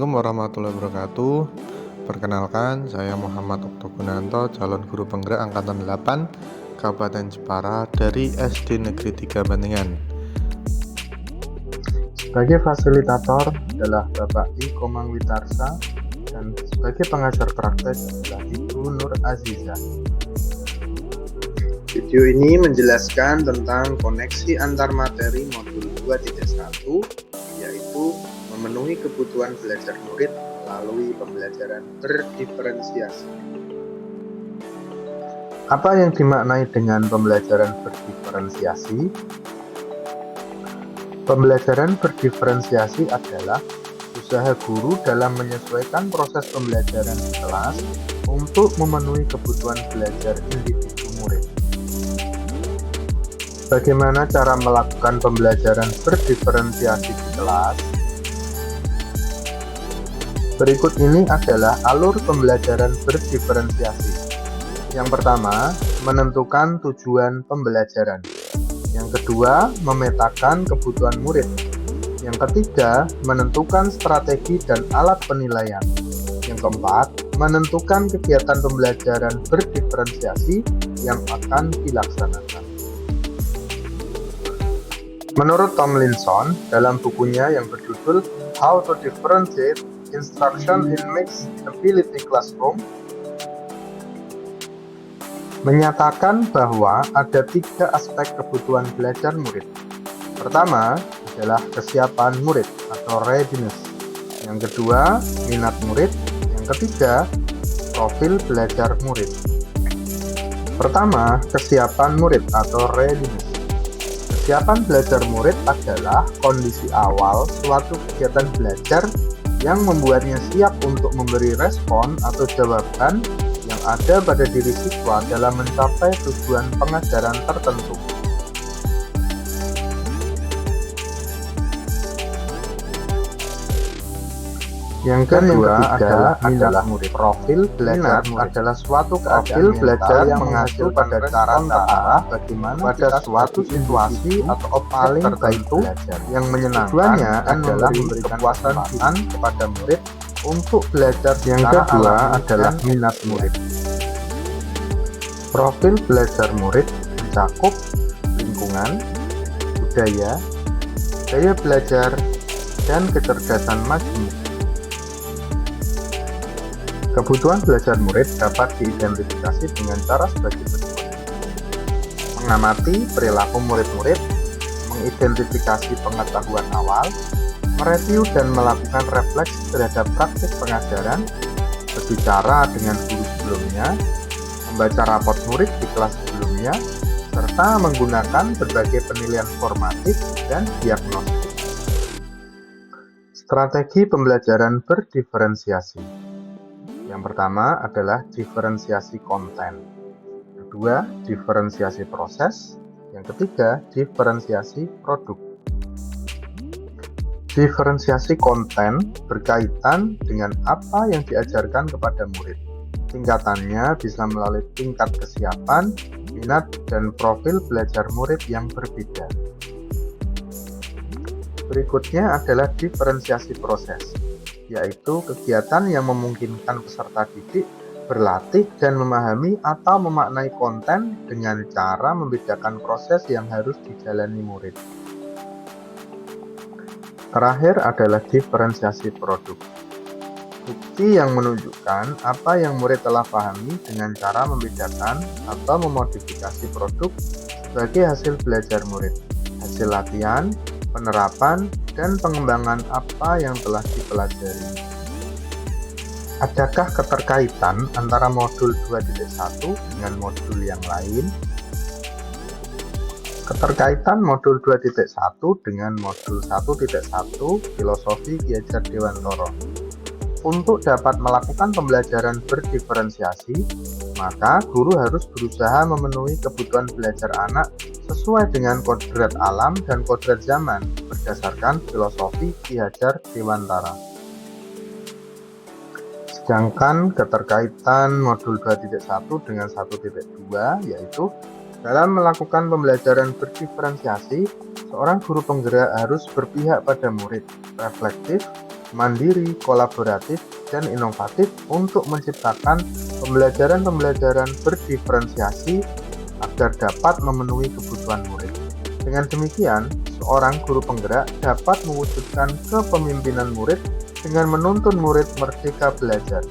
Assalamualaikum warahmatullahi wabarakatuh. Perkenalkan, saya Muhammad Oktogunanto, calon guru penggerak angkatan 8 Kabupaten Jepara dari SD Negeri 3 Bantingan. Sebagai fasilitator adalah Bapak I. Komang Witarsa dan sebagai pengajar praktek adalah Ibu Nur Aziza. Video ini menjelaskan tentang koneksi antar materi modul 2.1, yaitu memenuhi kebutuhan belajar murid melalui pembelajaran berdiferensiasi. Apa yang dimaknai dengan pembelajaran berdiferensiasi? Pembelajaran berdiferensiasi adalah usaha guru dalam menyesuaikan proses pembelajaran di kelas untuk memenuhi kebutuhan belajar individu murid. Bagaimana cara melakukan pembelajaran berdiferensiasi di kelas? Berikut ini adalah alur pembelajaran berdiferensiasi. Yang pertama, menentukan tujuan pembelajaran. Yang kedua, memetakan kebutuhan murid. Yang ketiga, menentukan strategi dan alat penilaian. Yang keempat, menentukan kegiatan pembelajaran berdiferensiasi yang akan dilaksanakan. Menurut Tomlinson, dalam bukunya yang berjudul How to Differentiate Instruction in Mixed Ability Classroom, menyatakan bahwa ada 3 aspek kebutuhan belajar murid. Pertama adalah kesiapan murid atau readiness. Yang kedua, minat murid. Yang ketiga, profil belajar murid. Pertama, kesiapan murid atau readiness. Kesiapan belajar murid adalah kondisi awal suatu kegiatan belajar yang membuatnya siap untuk memberi respon atau jawaban yang ada pada diri siswa dalam mencapai tujuan pengajaran tertentu. Yang kedua adalah murid. Profil belajar adalah suatu profil belajar yang mengacu pada cara terarah bagaimana pada suatu situasi atau objek tertentu yang menyenangkan. Tujuannya adalah memberi kepuasan kepada murid untuk belajar. Yang kedua adalah minat murid. Profil belajar murid mencakup lingkungan, budaya, gaya belajar, dan kecerdasan majemuk. Kebutuhan belajar murid dapat diidentifikasi dengan cara sebagai berikut. Mengamati perilaku murid-murid, mengidentifikasi pengetahuan awal, mereview dan melakukan refleksi terhadap praktik pengajaran, berbicara dengan guru sebelumnya, membaca raport murid di kelas sebelumnya, serta menggunakan berbagai penilaian formatif dan diagnostik. Strategi pembelajaran berdiferensiasi. Yang pertama adalah diferensiasi konten. Kedua, diferensiasi proses. Yang ketiga, diferensiasi produk. Diferensiasi konten berkaitan dengan apa yang diajarkan kepada murid. Tingkatannya bisa melalui tingkat kesiapan, minat, dan profil belajar murid yang berbeda. Berikutnya adalah diferensiasi proses, yaitu kegiatan yang memungkinkan peserta didik berlatih dan memahami atau memaknai konten dengan cara membedakan proses yang harus dijalani murid. Terakhir adalah diferensiasi produk. Bukti yang menunjukkan apa yang murid telah pahami dengan cara membedakan atau memodifikasi produk sebagai hasil belajar murid, hasil latihan, penerapan, dan pengembangan apa yang telah dipelajari. Adakah keterkaitan antara modul 2.1 dengan modul yang lain? Keterkaitan modul 2.1 dengan modul 1.1 Filosofi Ki Hajar Dewantara. Untuk dapat melakukan pembelajaran berdiferensiasi, maka guru harus berusaha memenuhi kebutuhan belajar anak sesuai dengan kodrat alam dan kodrat zaman berdasarkan filosofi Ki Hajar Dewantara. Sedangkan keterkaitan modul 2.1 dengan 1.2 yaitu dalam melakukan pembelajaran berdiferensiasi, seorang guru penggerak harus berpihak pada murid, reflektif, mandiri, kolaboratif, dan inovatif untuk menciptakan pembelajaran-pembelajaran berdiferensiasi agar dapat memenuhi kebutuhan murid. Dengan demikian, seorang guru penggerak dapat mewujudkan kepemimpinan murid dengan menuntun murid merdeka belajar.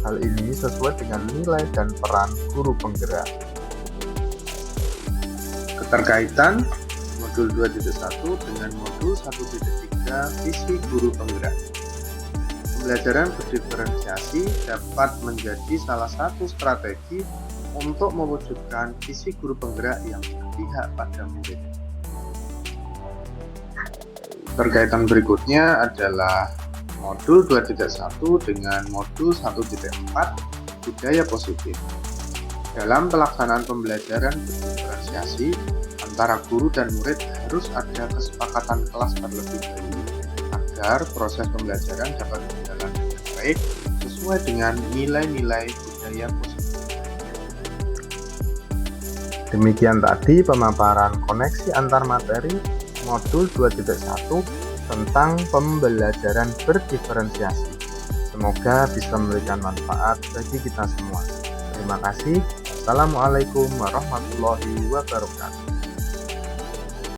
Hal ini sesuai dengan nilai dan peran guru penggerak. Keterkaitan modul 2.1 dengan modul 1.3 visi guru penggerak. Pembelajaran berdiferensiasi dapat menjadi salah satu strategi untuk mewujudkan visi guru penggerak yang berpihak pada murid. Terkaitan berikutnya adalah modul 2.1 dengan modul 1.4 budaya positif. Dalam pelaksanaan pembelajaran berdiferensiasi antara guru dan murid harus ada kesepakatan kelas terlebih dahulu agar proses pembelajaran dapat berjalan dengan baik sesuai dengan nilai-nilai budaya positif. Demikian tadi pemaparan koneksi antar materi modul 2.1 tentang pembelajaran berdiferensiasi. Semoga bisa memberikan manfaat bagi kita semua. Terima kasih. Assalamualaikum warahmatullahi wabarakatuh.